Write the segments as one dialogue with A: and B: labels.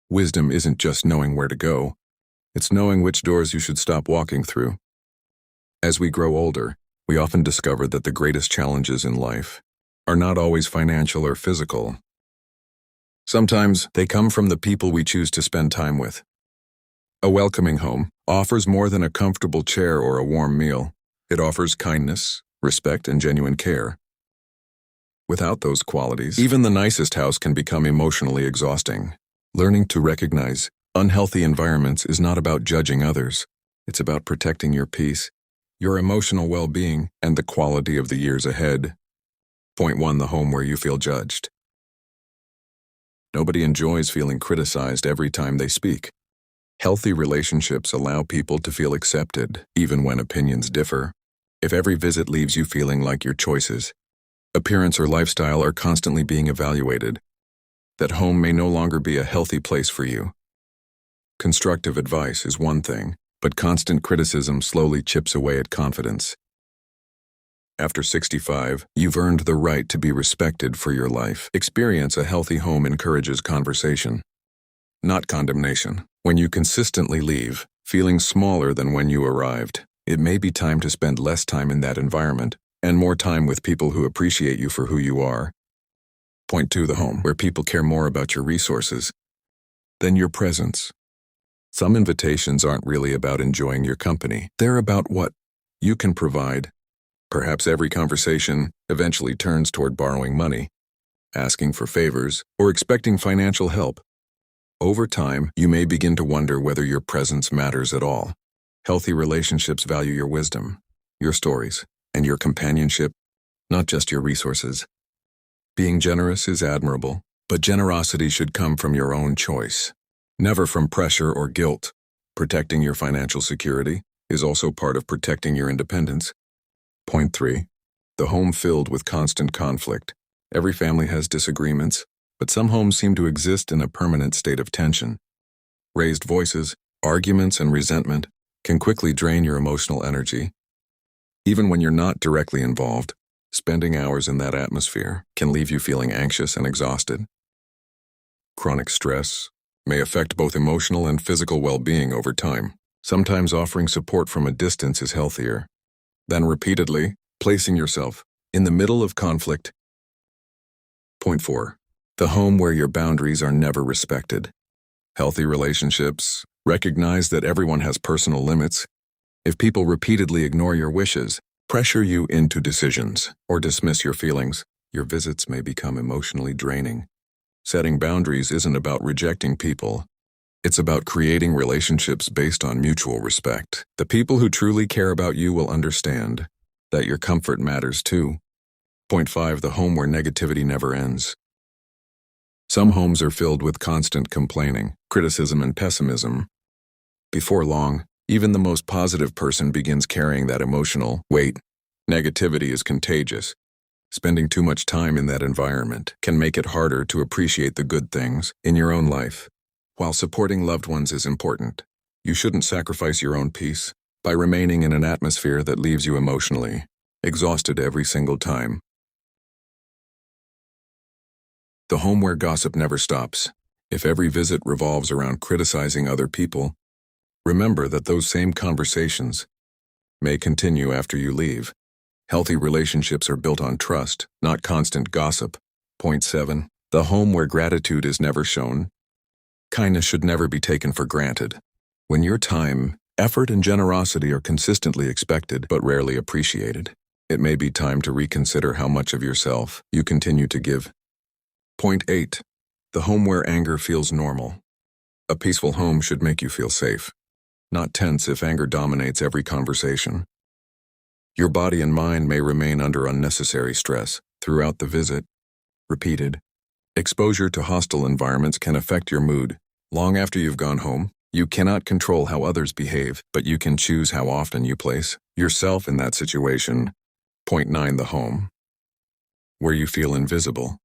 A: Wisdom isn't just knowing where to go, it's knowing which doors you should stop walking through. As we grow older, we often discover that the greatest challenges in life are not always financial or physical. Sometimes they come from the people we choose to spend time with. A welcoming home offers more than a comfortable chair or a warm meal. It offers kindness, respect, and genuine care. Without those qualities, even the nicest house can become emotionally exhausting. Learning to recognize unhealthy environments is not about judging others. It's about protecting your peace, your emotional well-being, and the quality of the years ahead. Point 1. The home where you feel judged. Nobody enjoys feeling criticized every time they speak. Healthy relationships allow people to feel accepted, even when opinions differ. If every visit leaves you feeling like your choices, appearance or lifestyle are constantly being evaluated, that home may no longer be a healthy place for you. Constructive advice is one thing, but constant criticism slowly chips away at confidence. After 65, you've earned the right to be respected for your life. Experience. A healthy home encourages conversation, not condemnation. When you consistently leave, feeling smaller than when you arrived, it may be time to spend less time in that environment and more time with people who appreciate you for who you are. Point 2. The home where people care more about your resources than your presence. Some invitations aren't really about enjoying your company. They're about what you can provide. Perhaps every conversation eventually turns toward borrowing money, asking for favors, or expecting financial help. Over time, you may begin to wonder whether your presence matters at all. Healthy relationships value your wisdom, your stories, and your companionship, not just your resources. Being generous is admirable, but generosity should come from your own choice, never from pressure or guilt. Protecting your financial security is also part of protecting your independence. Point 3. The home filled with constant conflict. Every family has disagreements, but some homes seem to exist in a permanent state of tension. Raised voices, arguments, and resentment can quickly drain your emotional energy. Even when you're not directly involved, spending hours in that atmosphere can leave you feeling anxious and exhausted. Chronic stress may affect both emotional and physical well-being over time. Sometimes offering support from a distance is healthier than repeatedly placing yourself in the middle of conflict. Point 4. The home where your boundaries are never respected. Healthy relationships recognize that everyone has personal limits. If people repeatedly ignore your wishes, pressure you into decisions, or dismiss your feelings, your visits may become emotionally draining. Setting boundaries isn't about rejecting people. It's about creating relationships based on mutual respect. The people who truly care about you will understand that your comfort matters too. Point 5. The home where negativity never ends. Some homes are filled with constant complaining, criticism, and pessimism. Before long, even the most positive person begins carrying that emotional weight. Negativity is contagious. Spending too much time in that environment can make it harder to appreciate the good things in your own life. While supporting loved ones is important, you shouldn't sacrifice your own peace by remaining in an atmosphere that leaves you emotionally exhausted every single time. The home where gossip never stops. If every visit revolves around criticizing other people, remember that those same conversations may continue after you leave. Healthy relationships are built on trust, not constant gossip. Point 7. The home where gratitude is never shown. Kindness should never be taken for granted. When your time, effort, and generosity are consistently expected but rarely appreciated, it may be time to reconsider how much of yourself you continue to give. Point 8. The home where anger feels normal. A peaceful home should make you feel safe, not tense if anger dominates every conversation. Your body and mind may remain under unnecessary stress throughout the visit. Repeated exposure to hostile environments can affect your mood. Long after you've gone home, you cannot control how others behave, but you can choose how often you place yourself in that situation. Point 9. The home where you feel invisible.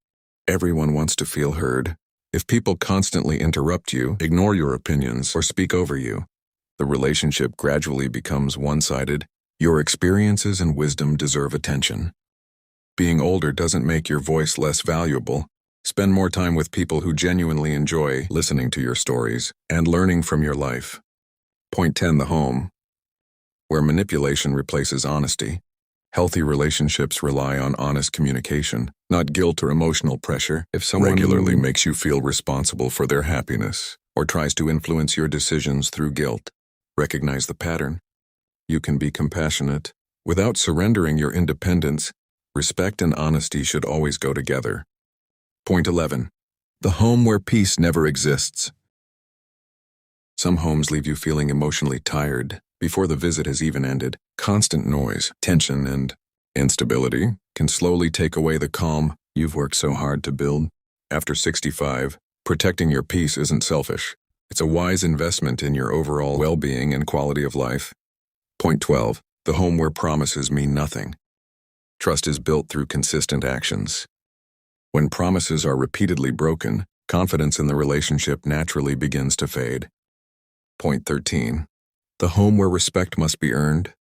A: Everyone wants to feel heard. If people constantly interrupt you, ignore your opinions, or speak over you, the relationship gradually becomes one-sided. Your experiences and wisdom deserve attention. Being older doesn't make your voice less valuable. Spend more time with people who genuinely enjoy listening to your stories and learning from your life. Point 10. The home, where manipulation replaces honesty. Healthy relationships rely on honest communication, not guilt or emotional pressure. If someone regularly makes you feel responsible for their happiness or tries to influence your decisions through guilt, recognize the pattern. You can be compassionate without surrendering your independence. Respect and honesty should always go together. Point 11. The home where peace never exists. Some homes leave you feeling emotionally tired before the visit has even ended. Constant noise, tension, and instability can slowly take away the calm you've worked so hard to build. After 65, protecting your peace isn't selfish. It's a wise investment in your overall well-being and quality of life. Point 12. The home where promises mean nothing. Trust is built through consistent actions. When promises are repeatedly broken, confidence in the relationship naturally begins to fade. Point 13. The home where respect must be earned.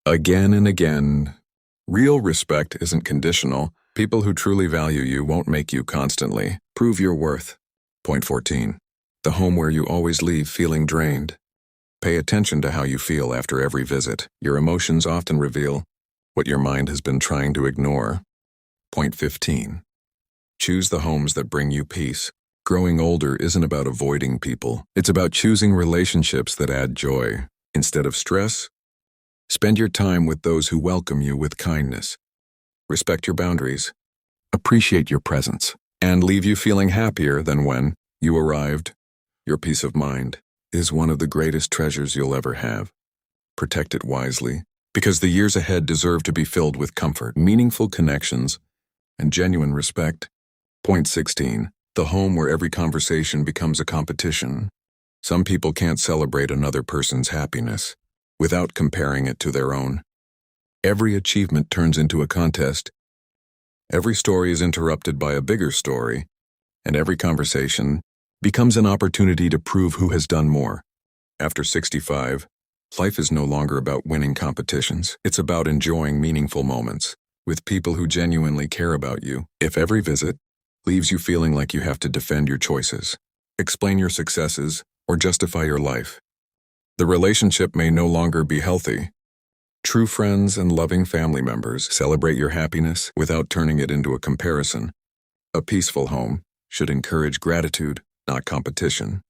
A: Again and again. Real respect isn't conditional. People who truly value you won't make you constantly prove your worth. Point 14. The home where you always leave feeling drained. Pay attention to how you feel after every visit. Your emotions often reveal what your mind has been trying to ignore. Point 15. Choose the homes that bring you peace. Growing older isn't about avoiding people. It's about choosing relationships that add joy instead of stress. Spend your time with those who welcome you with kindness. Respect your boundaries. Appreciate your presence. And leave you feeling happier than when you arrived. Your peace of mind is one of the greatest treasures you'll ever have. Protect it wisely, because the years ahead deserve to be filled with comfort, meaningful connections, and genuine respect. Point 16. The home where every conversation becomes a competition. Some people can't celebrate another person's happiness without comparing it to their own. Every achievement turns into a contest. Every story is interrupted by a bigger story, and every conversation becomes an opportunity to prove who has done more. After 65, life is no longer about winning competitions. It's about enjoying meaningful moments with people who genuinely care about you. If every visit leaves you feeling like you have to defend your choices, explain your successes, or justify your life, the relationship may no longer be healthy. True friends and loving family members celebrate your happiness without turning it into a comparison. A peaceful home should encourage gratitude, not competition.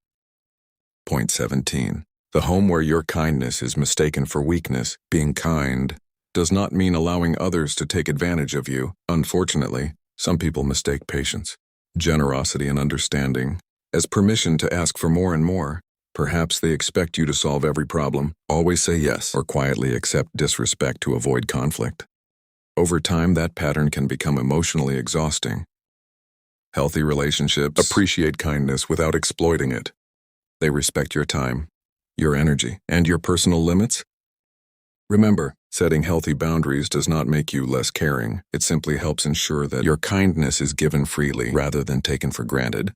A: Point 17. The home where your kindness is mistaken for weakness. Being kind does not mean allowing others to take advantage of you. Unfortunately, some people mistake patience, generosity, and understanding as permission to ask for more and more. Perhaps they expect you to solve every problem, always say yes, or quietly accept disrespect to avoid conflict. Over time, that pattern can become emotionally exhausting. Healthy relationships appreciate kindness without exploiting it. They respect your time, your energy, and your personal limits. Remember, setting healthy boundaries does not make you less caring. It simply helps ensure that your kindness is given freely rather than taken for granted.